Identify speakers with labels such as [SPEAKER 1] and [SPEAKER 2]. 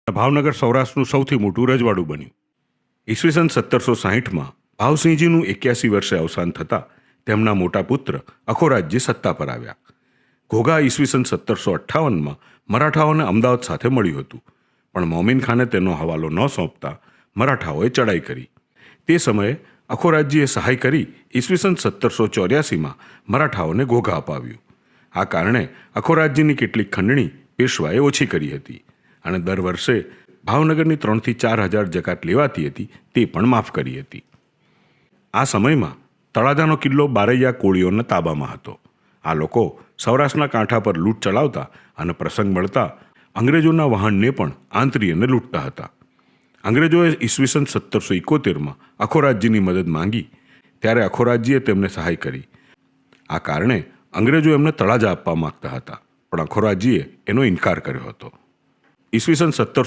[SPEAKER 1] ભાવનગર સૌરાષ્ટ્રનું સૌથી મોટું રજવાડું બન્યું. ઈસવીસન 1760માં ભાવસિંહજીનું 81 વર્ષે અવસાન થતાં તેમના મોટા પુત્ર અખોરાજજી સત્તા પર આવ્યા. ઘોઘા ઈસવીસન 1758માં મરાઠાઓને અમદાવાદ સાથે મળ્યું હતું, પણ મોમીન ખાને તેનો હવાલો ન સોંપતા મરાઠાઓએ ચડાઈ કરી. તે સમયે અખોરાજજીએ સહાય કરી ઈસવીસન 1784માં મરાઠાઓને ઘોઘા અપાવ્યું. આ કારણે અખોરાજજીની કેટલીક ખંડણી પેશવાએ ઓછી કરી હતી અને દર વર્ષે ભાવનગરની 3,000 થી 4,000 જકાત લેવાતી હતી તે પણ માફ કરી હતી. આ સમયમાં તળાજાનો કિલ્લો બારૈયા કોળીઓના તાબામાં હતો. આ લોકો સૌરાષ્ટ્રના કાંઠા પર લૂંટ ચલાવતા અને પ્રસંગ મળતા અંગ્રેજોના વહાણને પણ આંતરી અને લૂંટતા હતા. અંગ્રેજોએ ઈસવીસન 1771માં અખોરાજજીની મદદ માંગી ત્યારે અખોરાજજીએ તેમને સહાય કરી. આ કારણે અંગ્રેજો એમને તળાજા આપવા માંગતા હતા, પણ અખોરાજજીએ એનો ઇનકાર કર્યો હતો. ઈસવીસન 17